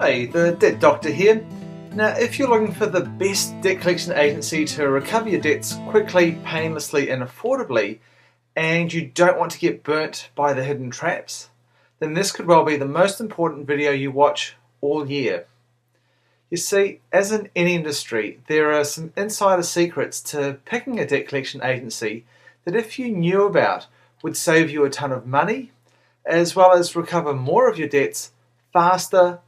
Hey, the Debt Doctor here. Now, if you're looking for the best debt collection agency to recover your debts quickly, painlessly and affordably, and you don't want to get burnt by the hidden traps, then this could well be the most important video you watch all year. You see, as in any industry, there are some insider secrets to picking a debt collection agency that if you knew about would save you a ton of money, as well as recover more of your debts faster,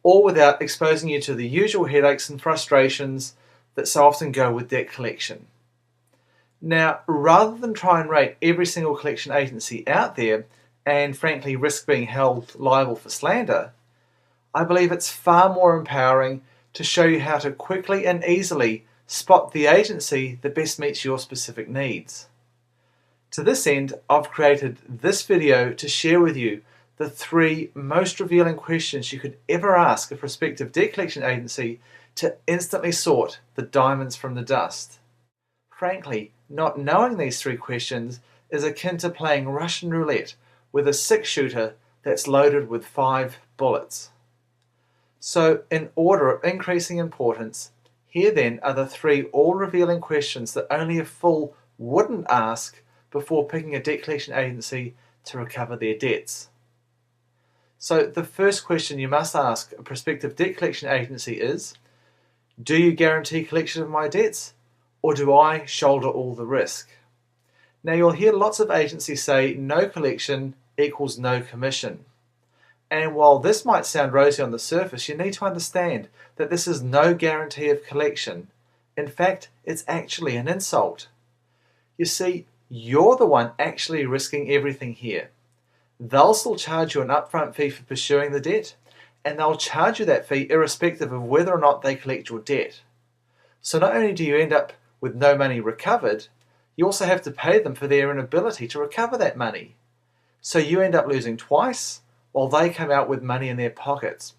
all without exposing you to the usual headaches and frustrations that so often go with debt collection. Now, rather than try and rate every single collection agency out there and frankly risk being held liable for slander, I believe it's far more empowering to show you how to quickly and easily spot the agency that best meets your specific needs. To this end, I've created this video to share with you the 3 most revealing questions you could ever ask a prospective debt collection agency to instantly sort the diamonds from the dust. Frankly, not knowing these 3 questions is akin to playing Russian roulette with a 6-shooter that's loaded with 5 bullets. So, in order of increasing importance, here then are the 3 all-revealing questions that only a fool wouldn't ask before picking a debt collection agency to recover their debts. So the first question you must ask a prospective debt collection agency is, do you guarantee collection of my debts, or do I shoulder all the risk? Now you'll hear lots of agencies say no collection equals no commission. And while this might sound rosy on the surface, you need to understand that this is no guarantee of collection. In fact, it's actually an insult. You see, you're the one actually risking everything here. They'll still charge you an upfront fee for pursuing the debt, and they'll charge you that fee irrespective of whether or not they collect your debt. So not only do you end up with no money recovered, you also have to pay them for their inability to recover that money. So you end up losing twice, while they come out with money in their pockets.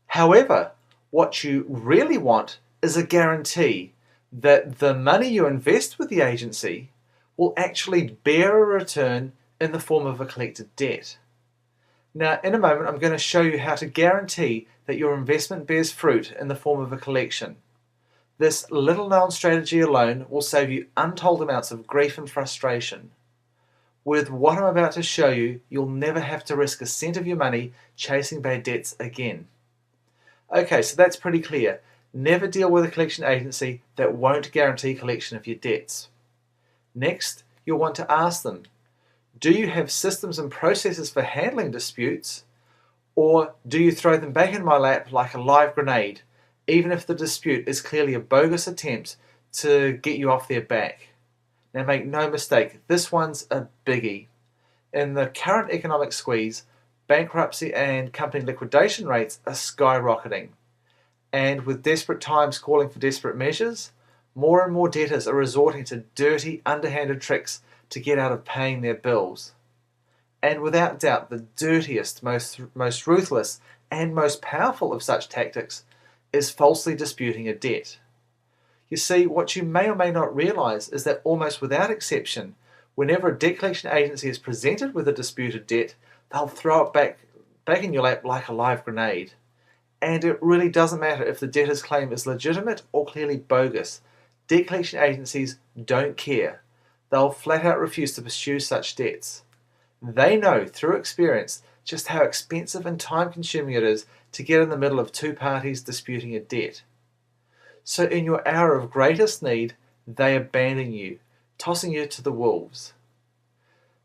However, what you really want is a guarantee that the money you invest with the agency will actually bear a return in the form of a collected debt. Now, in a moment, I'm going to show you how to guarantee that your investment bears fruit in the form of a collection. This little-known strategy alone will save you untold amounts of grief and frustration. With what I'm about to show you, you'll never have to risk a cent of your money chasing bad debts again. Okay, so that's pretty clear. Never deal with a collection agency that won't guarantee collection of your debts. Next, you'll want to ask them, do you have systems and processes for handling disputes, or do you throw them back in my lap like a live grenade, even if the dispute is clearly a bogus attempt to get you off their back? Now make no mistake, this one's a biggie. In the current economic squeeze, bankruptcy and company liquidation rates are skyrocketing. And with desperate times calling for desperate measures, more and more debtors are resorting to dirty, underhanded tricks to get out of paying their bills. And without doubt, the dirtiest, most ruthless, and most powerful of such tactics is falsely disputing a debt. You see, what you may or may not realize is that almost without exception, whenever a debt collection agency is presented with a disputed debt, they'll throw it back in your lap like a live grenade. And it really doesn't matter if the debtor's claim is legitimate or clearly bogus. Debt collection agencies don't care. They'll flat out refuse to pursue such debts. They know through experience just how expensive and time consuming it is to get in the middle of 2 parties disputing a debt. So in your hour of greatest need, they abandon you, tossing you to the wolves.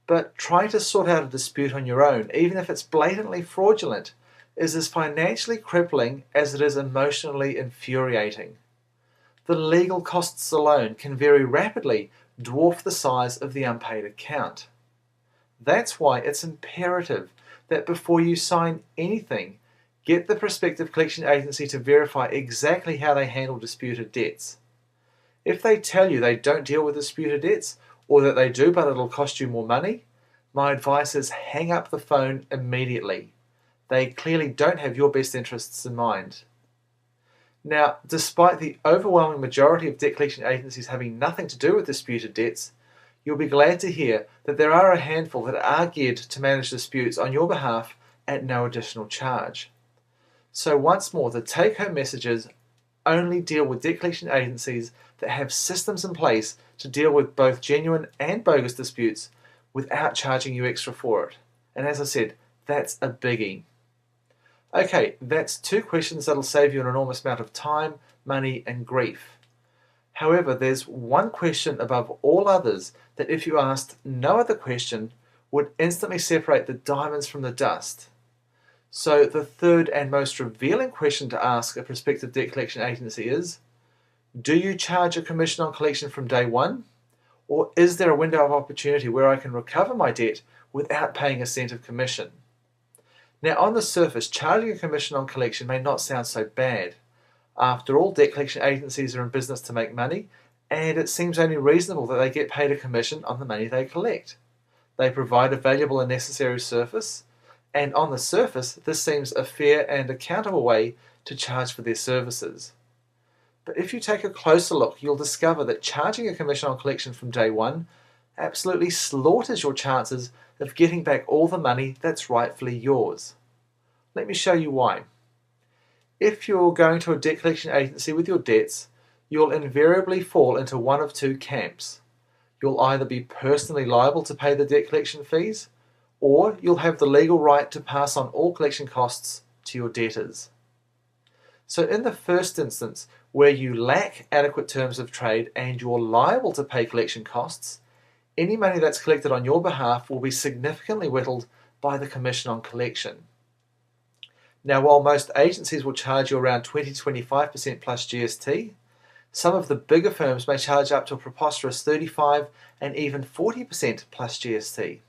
But trying to sort out a dispute on your own, even if it's blatantly fraudulent, is as financially crippling as it is emotionally infuriating. The legal costs alone can very rapidly dwarf the size of the unpaid account. That's why it's imperative that before you sign anything, get the prospective collection agency to verify exactly how they handle disputed debts. If they tell you they don't deal with disputed debts, or that they do but it'll cost you more money, my advice is hang up the phone immediately. They clearly don't have your best interests in mind. Now, despite the overwhelming majority of debt collection agencies having nothing to do with disputed debts, you'll be glad to hear that there are a handful that are geared to manage disputes on your behalf at no additional charge. So once more, the take-home message is only deal with debt collection agencies that have systems in place to deal with both genuine and bogus disputes without charging you extra for it. And as I said, that's a biggie. Okay, that's 2 questions that'll save you an enormous amount of time, money, and grief. However, there's one question above all others that if you asked no other question would instantly separate the diamonds from the dust. So the third and most revealing question to ask a prospective debt collection agency is, do you charge a commission on collection from day one? Or is there a window of opportunity where I can recover my debt without paying a cent of commission? Now, on the surface, charging a commission on collection may not sound so bad. After all, debt collection agencies are in business to make money, and it seems only reasonable that they get paid a commission on the money they collect. They provide a valuable and necessary service, and on the surface, this seems a fair and accountable way to charge for their services. But if you take a closer look, you'll discover that charging a commission on collection from day one absolutely slaughters your chances of getting back all the money that's rightfully yours. Let me show you why. If you're going to a debt collection agency with your debts, you'll invariably fall into one of 2 camps. You'll either be personally liable to pay the debt collection fees, or you'll have the legal right to pass on all collection costs to your debtors. So in the first instance, where you lack adequate terms of trade and you're liable to pay collection costs, any money that's collected on your behalf will be significantly whittled by the commission on collection. Now, while most agencies will charge you around 20-25% plus GST, some of the bigger firms may charge up to a preposterous 35 and even 40% plus GST.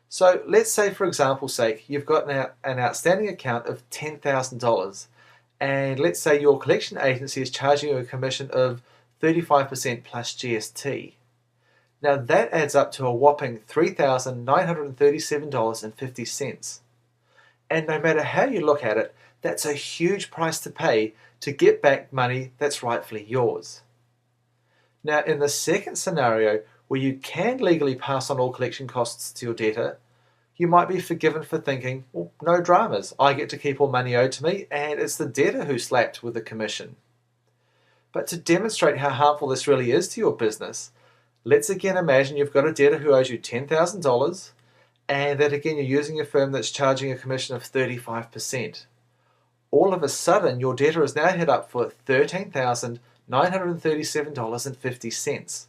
So let's say, for example's sake, you've got an outstanding account of $10,000, and let's say your collection agency is charging you a commission of 35% plus GST. Now that adds up to a whopping $3,937.50. And no matter how you look at it, that's a huge price to pay to get back money that's rightfully yours. Now, in the second scenario, where you can legally pass on all collection costs to your debtor, you might be forgiven for thinking, well, no dramas, I get to keep all money owed to me, and it's the debtor who's slapped with the commission. But to demonstrate how harmful this really is to your business, let's again imagine you've got a debtor who owes you $10,000, and that again you're using a firm that's charging a commission of 35%. All of a sudden, your debtor is now hit up for $13,937.50.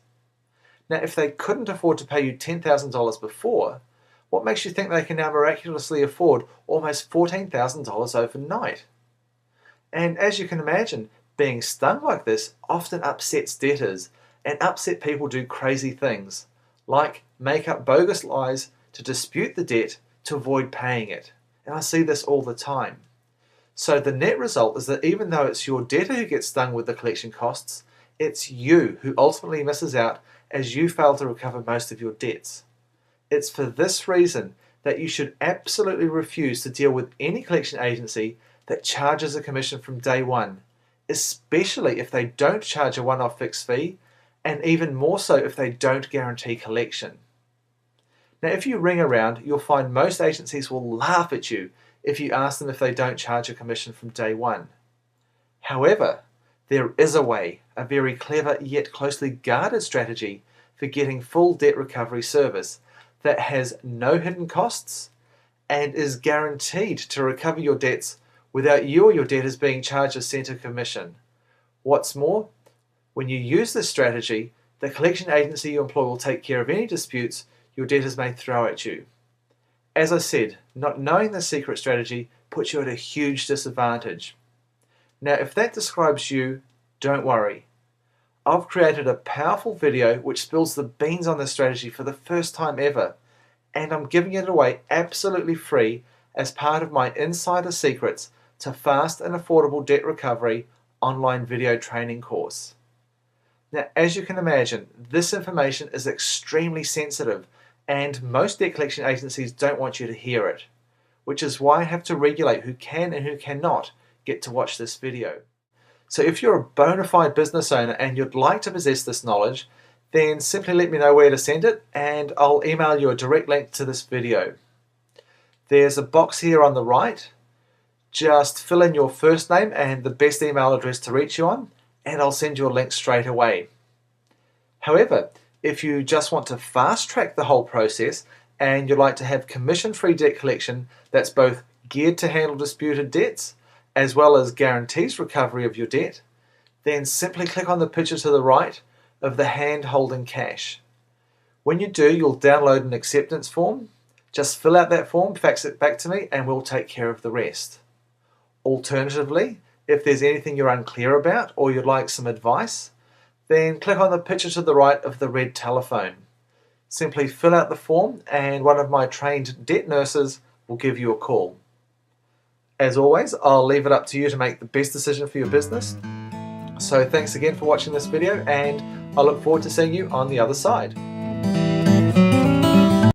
Now, if they couldn't afford to pay you $10,000 before, what makes you think they can now miraculously afford almost $14,000 overnight? And as you can imagine, being stung like this often upsets debtors, and upset people do crazy things, like make up bogus lies to dispute the debt to avoid paying it. And I see this all the time. So the net result is that even though it's your debtor who gets stung with the collection costs, it's you who ultimately misses out as you fail to recover most of your debts. It's for this reason that you should absolutely refuse to deal with any collection agency that charges a commission from day one, especially if they don't charge a one-off fixed fee, and even more so if they don't guarantee collection. Now, if you ring around, you'll find most agencies will laugh at you if you ask them if they don't charge a commission from day one. However, there is a way, a very clever yet closely guarded strategy for getting full debt recovery service that has no hidden costs and is guaranteed to recover your debts without you or your debtors being charged a cent of commission. What's more, when you use this strategy, the collection agency you employ will take care of any disputes your debtors may throw at you. As I said, not knowing the secret strategy puts you at a huge disadvantage. Now, if that describes you, don't worry. I've created a powerful video which spills the beans on this strategy for the first time ever, and I'm giving it away absolutely free as part of my Insider Secrets to Fast and Affordable Debt Recovery online video training course. Now, as you can imagine, this information is extremely sensitive, and most debt collection agencies don't want you to hear it, which is why I have to regulate who can and who cannot get to watch this video. So if you're a bona fide business owner and you'd like to possess this knowledge, then simply let me know where to send it and I'll email you a direct link to this video. There's a box here on the right. Just fill in your first name and the best email address to reach you on, and I'll send you a link straight away. However, if you just want to fast track the whole process and you'd like to have commission-free debt collection that's both geared to handle disputed debts as well as guarantees recovery of your debt, then simply click on the picture to the right of the hand holding cash. When you do, you'll download an acceptance form. Just fill out that form, fax it back to me, and we'll take care of the rest. Alternatively, if there's anything you're unclear about or you'd like some advice, then click on the picture to the right of the red telephone. Simply fill out the form and one of my trained debt nurses will give you a call. As always, I'll leave it up to you to make the best decision for your business. So thanks again for watching this video, and I look forward to seeing you on the other side.